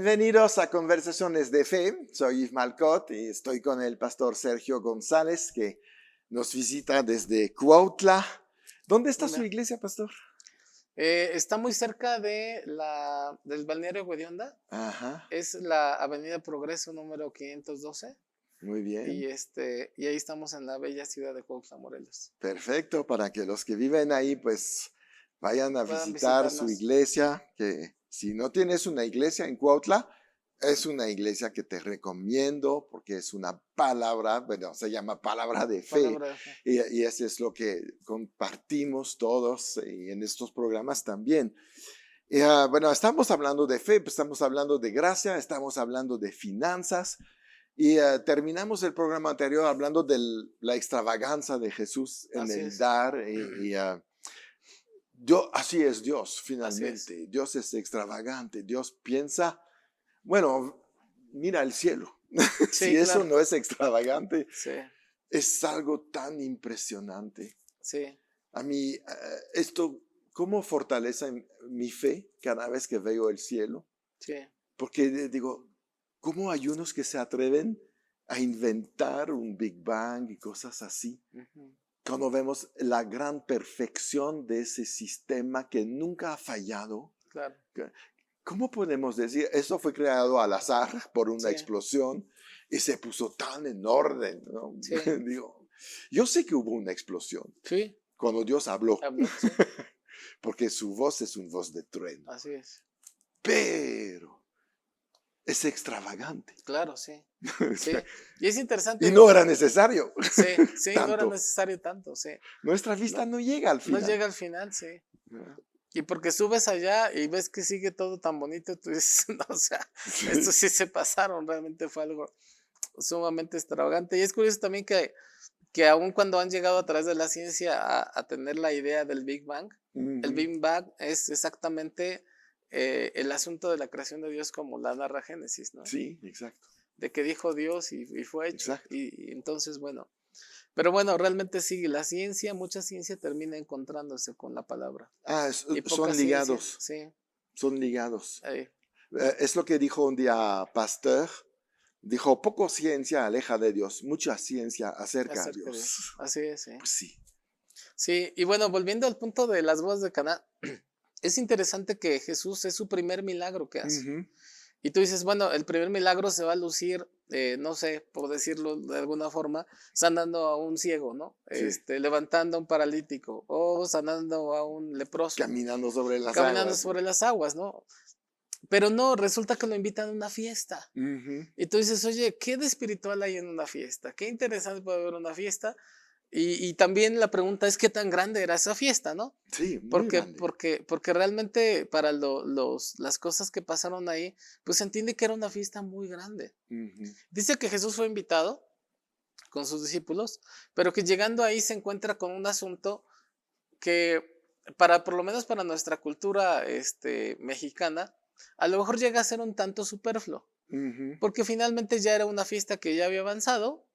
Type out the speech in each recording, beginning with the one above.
Bienvenidos a Conversaciones de Fe. Soy Yves Malcott y estoy con el pastor Sergio González, que nos visita desde Cuautla. ¿Dónde está su iglesia, pastor? Está muy cerca del balneario Hedionda. Ajá, Es la Avenida Progreso número 512. muy bien. Y ahí estamos en la bella ciudad de Cuautla, Morelos. Perfecto, para que los que viven ahí pues vayan a Puedan visitar su visitarnos. iglesia, que si no tienes una iglesia en Cuautla, es una iglesia que te recomiendo porque es una palabra, bueno, se llama palabra de fe, Palabra de fe. y eso es lo que compartimos todos y en estos programas también. Bueno, estamos hablando de fe, pues estamos hablando de gracia, estamos hablando de finanzas y terminamos el programa anterior hablando de la extravaganza de Jesús en Así el es. dar así es Dios Así es. finalmente. Dios es extravagante, Dios piensa. Bueno, mira el cielo. Si Sí, eso claro. no es extravagante, Sí, es algo tan impresionante. sí, A mí, esto, ¿cómo fortalece mi fe cada vez que veo el cielo? sí. Porque digo, ¿cómo hay unos que se atreven a inventar un Big Bang y cosas así? Ujú. Cuando vemos la gran perfección de ese sistema que nunca ha fallado. Claro. ¿Cómo podemos decir? Eso fue creado al azar por una Sí, explosión y se puso tan en orden, ¿no? sí, Digo, yo sé que hubo una explosión sí. cuando Dios habló, Habló, sí. porque su voz es una voz de trueno, Así es. pero es extravagante. Claro, sí. Sí. Y es interesante, Y digo. no era necesario Sí, sí, no era tanto. necesario tanto, sí. Nuestra vista No, no llega al no final. llega al final, sí. Y porque subes allá y ves que sigue todo tan bonito, tú dices, no, o sea, esto sí se pasaron, realmente fue algo sumamente extravagante. Y es curioso también que aun cuando han llegado a través de la ciencia a tener la idea del Big Bang, el Ujú. Big Bang es exactamente el asunto de la creación de Dios como la narra Génesis, ¿no? Sí, exacto, De que dijo Dios y fue hecho. exacto. Y entonces, bueno, pero bueno, realmente sí, la ciencia, mucha ciencia termina encontrándose con la palabra. Y poca Son ciencia, ligados, sí. son ligados. eh, Es lo que dijo un día Pasteur. Dijo, poco ciencia aleja de Dios, mucha ciencia acerca a acerca de Dios. Dios. Así es, sí. Pues sí. Sí, y bueno, volviendo al punto de las bodas de Caná, es interesante que Jesús es su primer milagro que hace. Ujú. Y tú dices, bueno, el primer milagro se va a lucir, no sé, por decirlo de alguna forma, sanando a un ciego, ¿no? Sí, Levantando a un paralítico o sanando a un leproso, caminando sobre las caminando aguas. sobre las aguas, ¿no? Pero no, resulta que lo invitan a una fiesta. Ujú. Y tú dices, oye, ¿qué de espiritual hay en una fiesta? Qué interesante puede haber una fiesta. Y también la pregunta es qué tan grande era esa fiesta, ¿no? Sí, muy Porque, grande. porque, porque realmente para las cosas que pasaron ahí, pues se entiende que era una fiesta muy grande. Ujú. Dice que Jesús fue invitado con sus discípulos, pero que llegando ahí se encuentra con un asunto que por lo menos para nuestra cultura mexicana, a lo mejor llega a ser un tanto superfluo, Ujú. porque finalmente ya era una fiesta que ya había avanzado,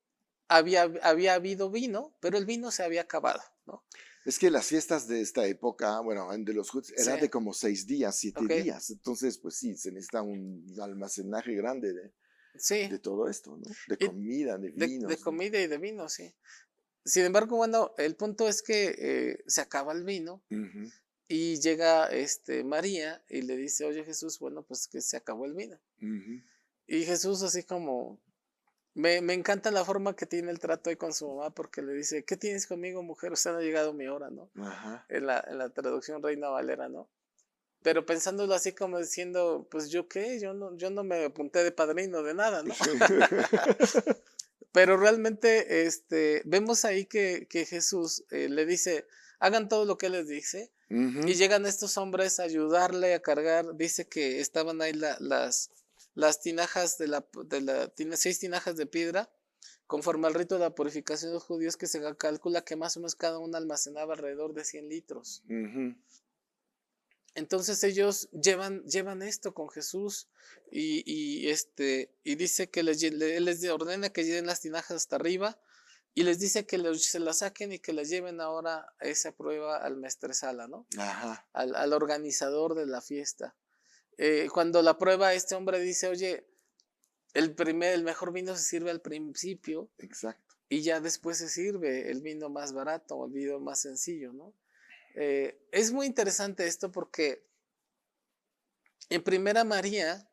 había habido vino, pero el vino se había acabado, ¿no? Es que las fiestas de esta época, bueno, de los judíos, Sí, era de como 6 días, siete ok. días. Entonces, pues sí, se necesita un almacenaje grande Sí, de todo esto, ¿no? De y comida, de de vinos. comida y de vino, sí. Sin embargo, bueno, el punto es que se acaba el vino Ujú. y llega María y le dice, oye Jesús, bueno, pues que se acabó el vino. Ujú. Y Jesús así como, me encanta la forma que tiene el trato ahí con su mamá porque le dice, ¿qué tienes conmigo, mujer? O sea, no ha llegado mi hora, ¿no? Ajá. En la traducción Reina Valera, ¿no? Pero pensándolo así como diciendo, pues yo qué, yo no me apunté de padrino de nada, ¿no? Pero realmente vemos ahí que Jesús le dice, hagan todo lo que él les dice. Y Ujú. llegan estos hombres a ayudarle a cargar. Dice que estaban ahí las tinajas tiene 6 tinajas de piedra, conforme al rito de la purificación de los judíos, que se calcula que más o menos cada una almacenaba alrededor de 100 litros. Ujú. Entonces ellos llevan esto con Jesús y dice que él les ordena que lleven las tinajas hasta arriba y les dice que se las saquen y que las lleven ahora a esa prueba al maestresala, ¿no? Ajá. Al organizador de la fiesta. Cuando la prueba, este hombre dice, oye, el mejor vino se sirve al principio Exacto. y ya después se sirve el vino más barato o el vino más sencillo, ¿no? Es muy interesante esto porque en primera María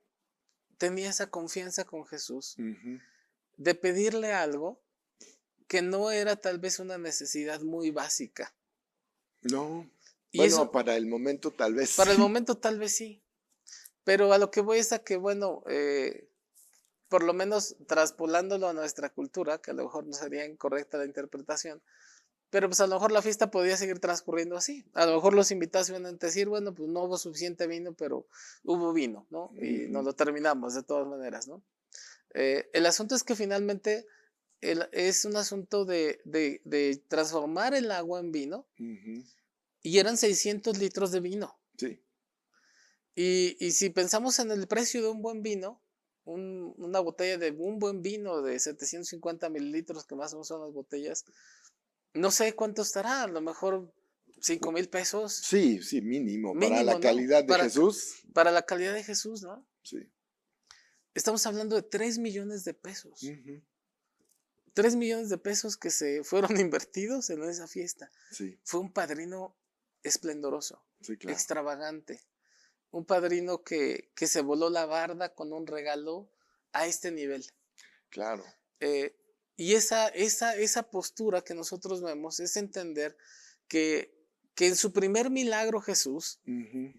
tenía esa confianza con Jesús Ujú. de pedirle algo que no era tal vez una necesidad muy básica. No. Y Bueno, eso, para el momento tal vez para el sí. momento tal vez sí, pero a lo que voy es a que, bueno, por lo menos traspolándolo a nuestra cultura, que a lo mejor no sería incorrecta la interpretación, pero pues a lo mejor la fiesta podía seguir transcurriendo así. A lo mejor los invitados iban a decir, bueno, pues no hubo suficiente vino, pero hubo vino, ¿no? Y nos Ujú. lo terminamos de todas maneras, ¿no? El asunto es que finalmente es un asunto de transformar el agua en vino Ujú. y eran 600 litros de vino. Sí. Y si pensamos en el precio de un buen vino, una botella de un buen vino de 750 mililitros, que más o menos son las botellas, no sé cuánto estará, a lo mejor 5,000 pesos Sí, sí, mínimo. Para la mínimo, ¿no? calidad de Jesús. Para la calidad de Jesús, ¿no? Sí. Estamos hablando de 3 millones de pesos. Ujú. 3 millones de pesos que se fueron invertidos en esa fiesta. Sí, Fue un padrino esplendoroso, sí, claro. extravagante. Un padrino que se voló la barda con un regalo a este nivel. Claro. Eh, y esa postura que nosotros vemos es entender que, que en su primer milagro Jesús, Ujú.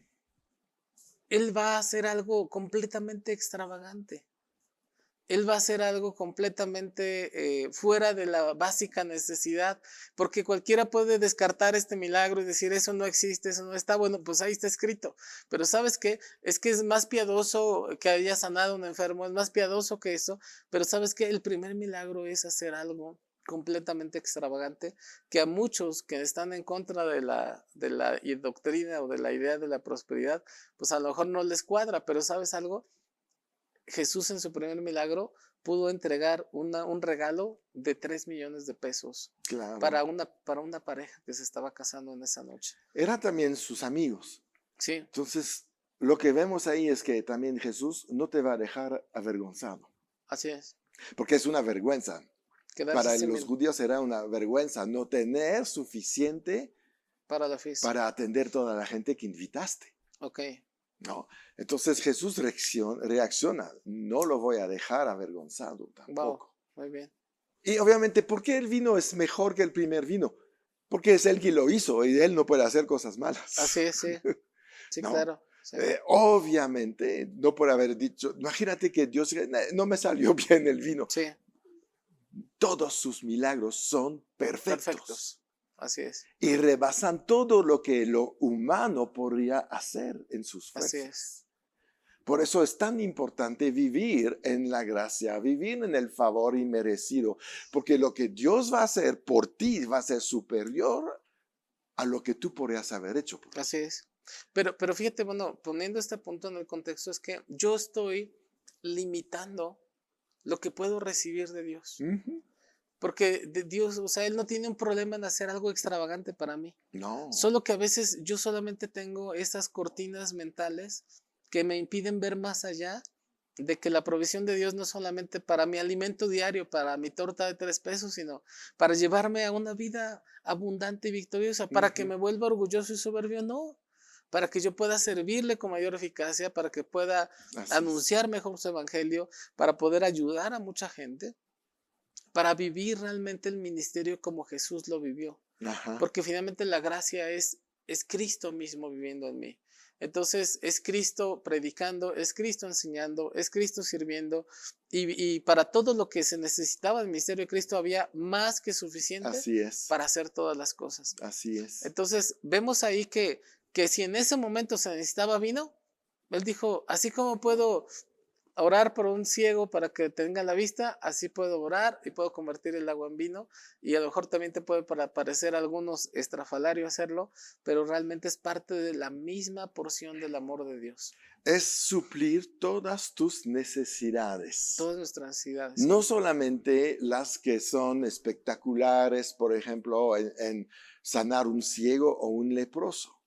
Él va a hacer algo completamente extravagante. Él va a hacer algo completamente fuera de la básica necesidad, porque cualquiera puede descartar este milagro y decir, eso no existe, eso no está, bueno, pues ahí está escrito. Pero ¿sabes qué? Es que es más piadoso que haya sanado a un enfermo, es más piadoso que eso, pero ¿sabes qué? El primer milagro es hacer algo completamente extravagante que a muchos que están en contra de la doctrina o de la idea de la prosperidad, pues a lo mejor no les cuadra, pero ¿sabes algo? Jesús en su primer milagro pudo entregar un regalo de 3 millones de pesos Claro. para una pareja que se estaba casando en esa noche. Eran también sus amigos. Sí, Entonces, lo que vemos ahí es que también Jesús no te va a dejar avergonzado, así es. porque es una vergüenza. Quedarse Para sin los vino judíos era una vergüenza no tener suficiente para la fiesta. para atender toda la gente que invitaste. Ok, ¿No? Entonces Jesús reacciona, no lo voy a dejar avergonzado wow, tampoco. muy bien. Y obviamente, ¿por qué el vino es mejor que el primer vino? Porque es él quien lo hizo y él no puede hacer cosas Así malas. es, sí, sí, ¿No? claro. Sí, Obviamente, no por haber dicho, imagínate que Dios, no me salió bien el vino. sí, Todos sus milagros son perfectos perfectos. Así es, y rebasan todo lo que lo humano podría hacer en sus así es, fuerzas. Por eso es tan importante vivir en la gracia, vivir en el favor inmerecido, porque lo que Dios va a hacer por ti va a ser superior a lo que tú podrías haber hecho por ti. así es. Pero fíjate, bueno, poniendo este punto en el contexto, es que yo estoy limitando lo que puedo recibir de Dios. Ujú. Porque de Dios, o sea, Él no tiene un problema en hacer algo extravagante para mí. No, Solo que a veces yo solamente tengo esas cortinas mentales que me impiden ver más allá de que la provisión de Dios no es solamente para mi alimento diario, para mi torta de 3 pesos, sino para llevarme a una vida abundante y victoriosa, para que ujú, me vuelva orgulloso y soberbio, no, para que yo pueda servirle con mayor eficacia, para que pueda así es. anunciar mejor su evangelio, para poder ayudar a mucha gente, para vivir realmente el ministerio como Jesús lo vivió. Ajá, Porque finalmente la gracia es Cristo mismo viviendo en mí. Entonces es Cristo predicando, es Cristo enseñando, es Cristo sirviendo y para todo lo que se necesitaba del ministerio de Cristo había más que suficiente así es, para hacer todas las cosas. así es. Entonces vemos ahí que si en ese momento se necesitaba vino, él dijo, así como puedo orar por un ciego para que tenga la vista, así puedo orar y puedo convertir el agua en vino. Y a lo mejor también te puede parecer a algunos estrafalario hacerlo, pero realmente es parte de la misma porción del amor de Dios. Es suplir todas tus necesidades. Todas nuestras necesidades, No sí. solamente las que son espectaculares, por ejemplo, en sanar un ciego o un leproso.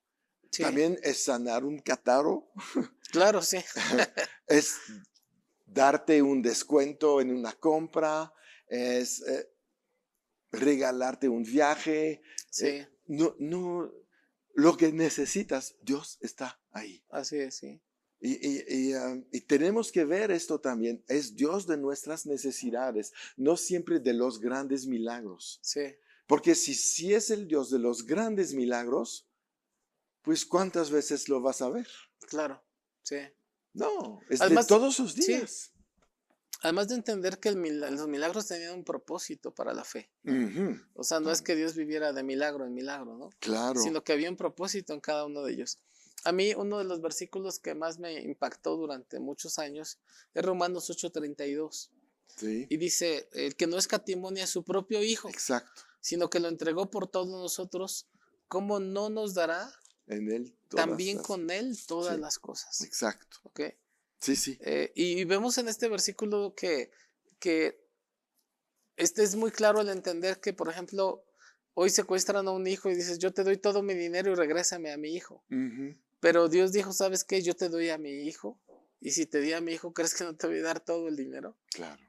Sí, También es sanar un catarro, claro, sí, es darte un descuento en una compra, es regalarte un viaje. sí, No, lo que necesitas, Dios está ahí. así es, sí, Y tenemos que ver esto también. Es Dios de nuestras necesidades, no siempre de los grandes milagros. sí, Porque si es el Dios de los grandes milagros, pues ¿cuántas veces lo vas a ver? claro, sí. No, es de Además, todos los sí, días. además de entender que los milagros tenían un propósito para la fe, ¿no? Ujú. O sea, no es que Dios viviera de milagro en milagro, ¿no? Claro, Sino que había un propósito en cada uno de ellos. A mí uno de los versículos que más me impactó durante muchos años es Romanos 8:32. sí, Y dice, el que no escatimó ni a su propio hijo, exacto. sino que lo entregó por todos nosotros, ¿cómo no nos dará En Él todas también las... con él todas Sí, las cosas? exacto. ¿Ok? Sí, sí. Y vemos en este versículo que este es muy claro el entender que, por ejemplo, hoy secuestran a un hijo y dices, yo te doy todo mi dinero y regrésame a mi hijo. Ujú. Pero Dios dijo, ¿sabes qué? Yo te doy a mi hijo. Y si te di a mi hijo, ¿crees que no te voy a dar todo el dinero? Claro.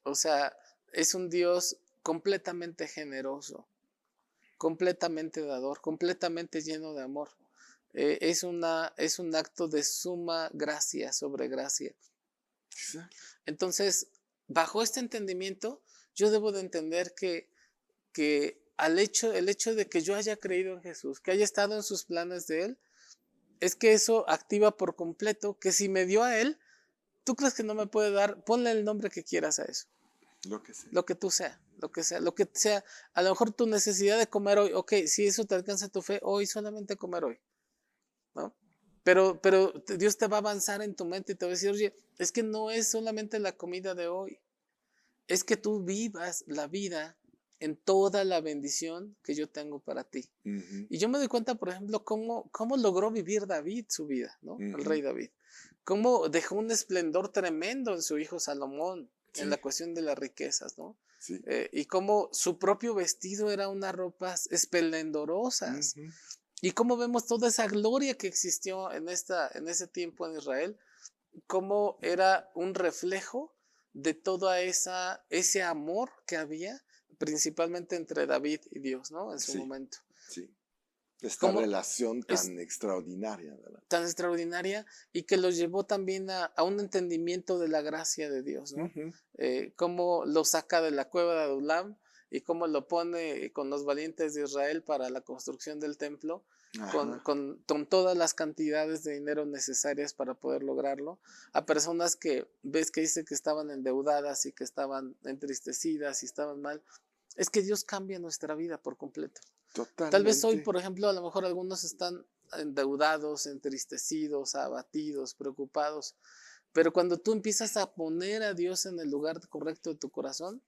O sea, es un Dios completamente generoso, completamente dador, completamente lleno de amor. Es un acto de suma gracia sobre gracia. Exacto. Entonces, bajo este entendimiento, yo debo de entender que el hecho de que yo haya creído en Jesús, que haya estado en sus planes de Él, es que eso activa por completo que si me dio a Él, ¿tú crees que no me puede dar? Ponle el nombre que quieras a eso, Lo que sea. lo que tú sea, lo que sea, lo que sea. A lo mejor tu necesidad de comer hoy, ok, si eso te alcanza tu fe, hoy solamente comer hoy, ¿no? Pero Dios te va a avanzar en tu mente y te va a decir, oye, es que no es solamente la comida de hoy, es que tú vivas la vida en toda la bendición que yo tengo para ti. Ujú, Y yo me doy cuenta, por ejemplo, cómo logró vivir David su vida, ¿no? El ujú. rey David. Cómo dejó un esplendor tremendo en su hijo Salomón, en Sí, la cuestión de las riquezas, ¿no? sí. Y cómo su propio vestido era unas ropas esplendorosas. Ujú. Y cómo vemos toda esa gloria que existió en ese tiempo en Israel, cómo era un reflejo de todo ese amor que había, principalmente entre David y Dios, ¿no? En su Sí, momento. sí. Esta Cómo relación es tan extraordinaria, ¿verdad? tan extraordinaria y que los llevó también a un entendimiento de la gracia de Dios, ¿no? Ujú. Cómo lo saca de la cueva de Adulam y cómo lo pone con los valientes de Israel para la construcción del templo, Ajá. con todas las cantidades de dinero necesarias para poder lograrlo, a personas que ves que dice que estaban endeudadas y que estaban entristecidas y estaban mal. Es que Dios cambia nuestra vida por completo. Tal vez hoy, Totalmente. por ejemplo, a lo mejor algunos están endeudados, entristecidos, abatidos, preocupados, pero cuando tú empiezas a poner a Dios en el lugar correcto de tu corazón,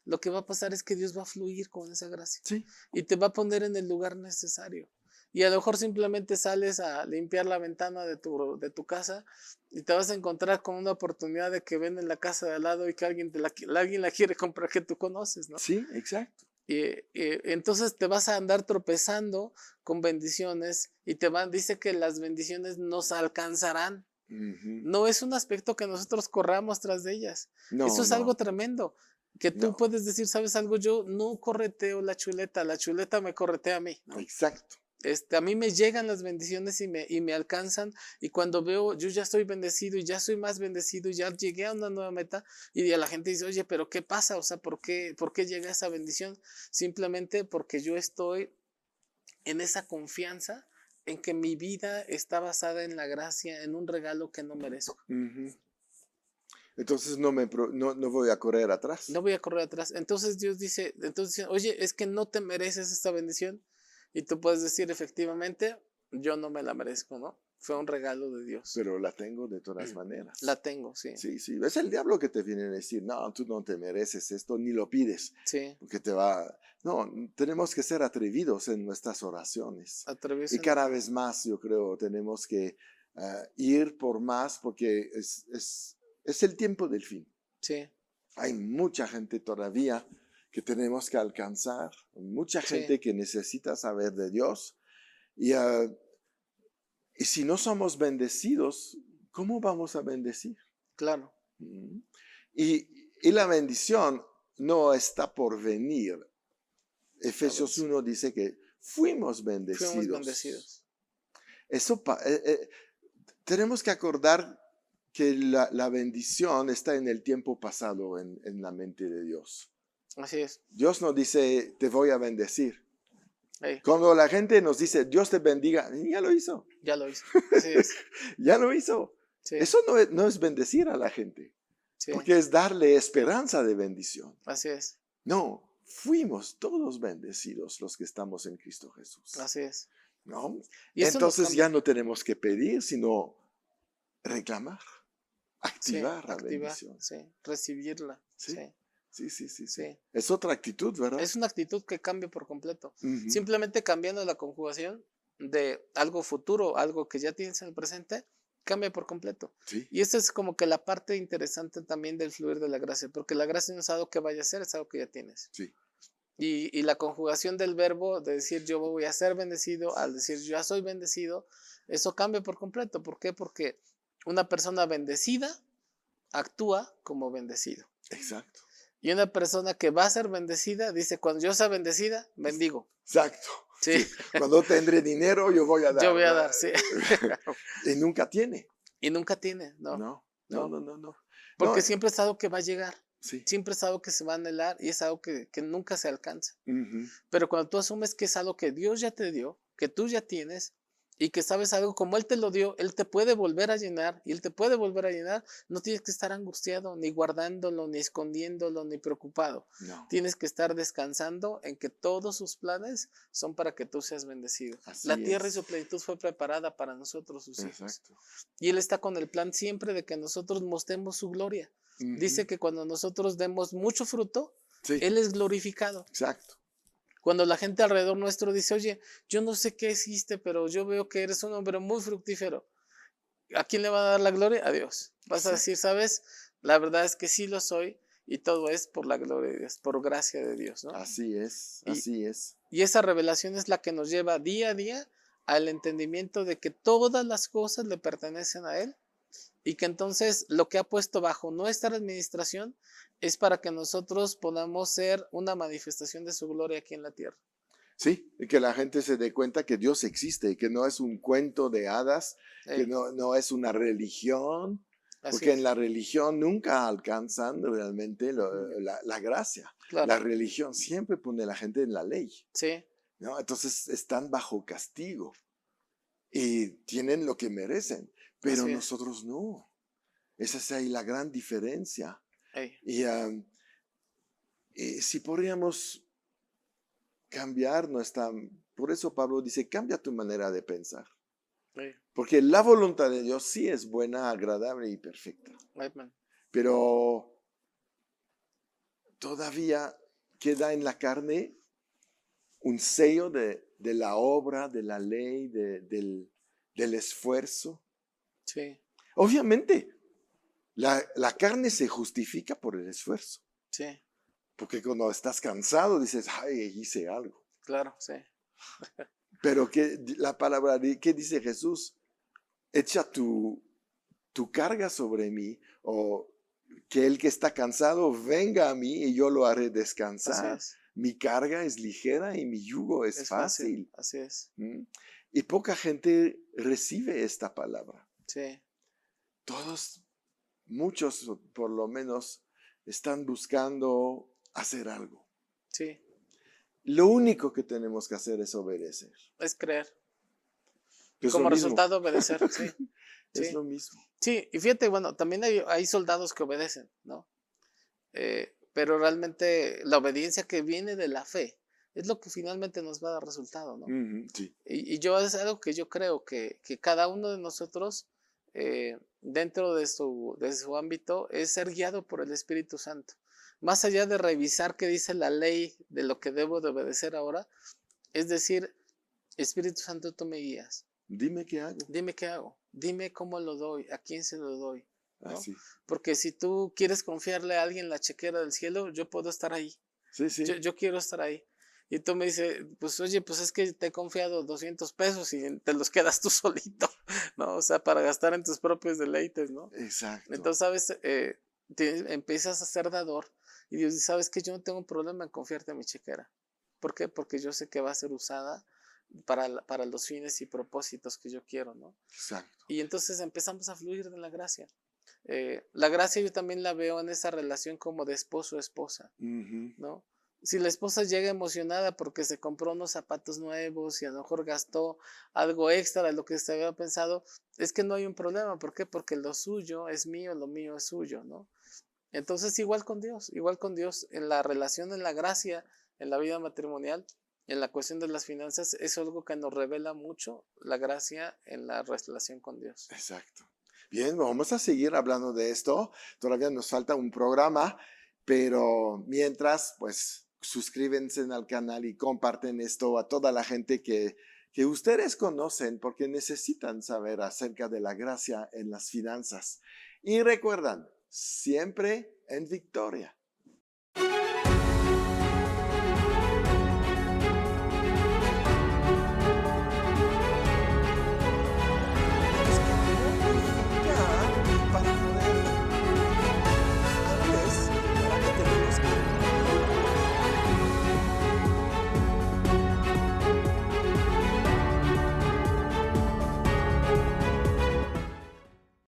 lo que va a pasar es que Dios va a fluir con esa gracia Sí. y te va a poner en el lugar necesario. Y a lo mejor simplemente sales a limpiar la ventana de tu casa y te vas a encontrar con una oportunidad de que ven en la casa de al lado y que alguien la quiere comprar que tú conoces, ¿no? Sí, exacto. Entonces te vas a andar tropezando con bendiciones y dice que las bendiciones nos alcanzarán. Ujú. No es un aspecto que nosotros corramos tras de ellas. Eso No, es algo no, tremendo. Que tú no. puedes decir, ¿sabes algo? Yo no correteo la chuleta me corretea a mí, ¿no? Exacto. A mí me llegan las bendiciones y me alcanzan y cuando veo, yo ya estoy bendecido y ya soy más bendecido y ya llegué a una nueva meta y a la gente dice, oye, pero ¿qué pasa? O sea, ¿por qué llega esa bendición? Simplemente porque yo estoy en esa confianza en que mi vida está basada en la gracia, en un regalo que no merezco. Ujú. Entonces no voy a correr atrás. No voy a correr atrás. Entonces Dios dice, oye, es que no te mereces esta bendición. Y tú puedes decir, efectivamente, yo no me la merezco, ¿no? Fue un regalo de Dios. Pero la tengo de todas La maneras. tengo, sí. Sí, sí. Es el diablo que te viene a decir, no, tú no te mereces esto, ni lo pides, Sí, porque te va... No, tenemos que ser atrevidos en nuestras oraciones. Y atravieso en cada orar. vez más, yo creo, tenemos que ir por más, porque es el tiempo del fin. Sí, Hay mucha gente todavía que tenemos que alcanzar, mucha sí, gente que necesita saber de Dios. Y Y si no somos bendecidos, ¿cómo vamos a bendecir? Claro. Mm. Y la bendición no está por venir. Efesios 1 dice que fuimos bendecidos. Fuimos bendecidos. Eso tenemos que acordar que la bendición está en el tiempo pasado en la mente de Dios. Así es. Dios no dice, te voy a bendecir. Hey, Cuando la gente nos dice, Dios te bendiga, ya lo hizo. ya lo hizo. Así es. Ya lo hizo. Sí, Eso no es bendecir a la gente, sí. porque es darle esperanza de bendición. Así es. No, fuimos todos bendecidos los que estamos en Cristo Jesús. Así es. ¿No? Y eso nos Entonces cambia. ya no tenemos que pedir, sino reclamar, Sí, activar la activar, bendición. sí, recibirla. Sí. Sí, Sí. sí. Es otra actitud, ¿verdad? Es una actitud que cambia por completo. Ujú. Simplemente cambiando la conjugación de algo futuro, algo que ya tienes en el presente, cambia por completo. Sí, Y esto es como que la parte interesante también del fluir de la gracia, porque la gracia no es algo que vaya a ser, es algo que ya tienes. sí. Y la conjugación del verbo de decir yo voy a ser bendecido al decir yo ya soy bendecido, eso cambia por completo. ¿Por qué? Porque una persona bendecida actúa como bendecido. Exacto. Y una persona que va a ser bendecida dice, cuando yo sea bendecida, bendigo. Exacto. Sí. Sí. Cuando tendré dinero, yo voy a dar. Yo voy a dar, sí. Y nunca tiene. Y nunca tiene, ¿no? No. Porque No, siempre es algo que va a llegar. sí. Siempre es algo que se va a anhelar y es algo que nunca se alcanza. Ujú. Pero cuando tú asumes que es algo que Dios ya te dio, que tú ya tienes y que sabes algo como Él te lo dio, Él te puede volver a llenar y Él te puede volver a llenar, no tienes que estar angustiado, ni guardándolo, ni escondiéndolo, ni preocupado. No. Tienes que estar descansando en que todos sus planes son para que tú seas bendecido. Así La tierra es. y su plenitud fue preparada para nosotros, sus hijos. Exacto. Y Él está con el plan siempre de que nosotros mostremos su gloria. Ujú. Dice que cuando nosotros demos mucho fruto, Sí. Él es glorificado. Exacto. Cuando la gente alrededor nuestro dice, oye, yo no sé qué hiciste, pero yo veo que eres un hombre muy fructífero. ¿A quién le va a dar la gloria? A Dios. Vas a Sí. decir, ¿sabes? La verdad es que sí lo soy y todo es por la gloria de Dios, por gracia de Dios, ¿no? Así es. Y- Así es. Y esa revelación es la que nos lleva día a día al entendimiento de que todas las cosas le pertenecen a Él y que entonces lo que ha puesto bajo nuestra administración es para que nosotros podamos ser una manifestación de su gloria aquí en la tierra. Sí, y que la gente se dé cuenta que Dios existe, que no es un cuento de hadas, que Ey, no es una religión, así porque es, en la religión nunca alcanzan realmente la gracia. claro, La religión siempre pone a la gente en la ley, sí, ¿no? Entonces están bajo castigo y tienen lo que merecen, pero así es. nosotros no. Esa es ahí la gran diferencia. Ey, Y si podríamos cambiar nuestra... Por eso Pablo dice, cambia tu manera de pensar. ey, Porque la voluntad de Dios sí es buena, agradable y perfecta. amen. Pero todavía queda en la carne un sello de la obra, de la ley, del esfuerzo. Sí, Obviamente, la carne se justifica por el esfuerzo. sí, Porque cuando estás cansado dices, ay, hice algo. claro, sí, Pero la palabra, ¿qué dice Jesús? Echa tu carga sobre mí, o que el que está cansado venga a mí y yo lo haré así descansar. es, Mi carga es ligera y mi yugo es fácil. así es, ¿Mm? Y poca gente recibe esta palabra. sí, Todos, muchos por lo menos, están buscando hacer algo. sí, Lo único que tenemos que hacer es obedecer. es creer. Es Como lo mismo. resultado obedecer, sí, Es sí, lo mismo. sí, y fíjate, bueno, también hay soldados que obedecen, ¿no? Pero realmente la obediencia que viene de la fe es lo que finalmente nos va a dar resultado, ¿no? Ujú, sí. Y yo es algo que yo creo que cada uno de nosotros, dentro de su ámbito, es ser guiado por el Espíritu Santo. Más allá de revisar qué dice la ley de lo que debo de obedecer ahora, es decir, Espíritu Santo, tú me guías. Dime qué hago. Dime qué hago. Dime cómo lo doy, a quién se lo doy, ¿no? Así. Porque si tú quieres confiarle a alguien la chequera del cielo, yo puedo estar ahí. Sí, sí. Yo quiero estar ahí. Y tú me dices, pues oye, pues es que te he confiado 200 pesos y te los quedas tú solito, ¿no? O sea, para gastar en tus propios deleites, ¿no? Exacto. Entonces, ¿sabes? Empiezas a ser dador y Dios dice, ¿sabes qué? Yo no tengo un problema en confiarte mi chequera. ¿Por qué? Porque yo sé que va a ser usada para los fines y propósitos que yo quiero, ¿no? Exacto. Y entonces empezamos a fluir de la gracia. La gracia yo también la veo en esa relación como de esposo-esposa, Ujú. ¿no? Si la esposa llega emocionada porque se compró unos zapatos nuevos y a lo mejor gastó algo extra de lo que se había pensado, es que no hay un problema. ¿Por qué? Porque lo suyo es mío, lo mío es suyo, ¿no? Entonces, igual con Dios, en la relación, en la gracia, en la vida matrimonial, en la cuestión de las finanzas, es algo que nos revela mucho la gracia en la relación con Dios. Exacto. Bien, vamos a seguir hablando de esto. Todavía nos falta un programa, pero mientras, pues suscríbanse al canal y comparten esto a toda la gente que ustedes conocen porque necesitan saber acerca de la gracia en las finanzas. Y recuerdan, siempre en victoria.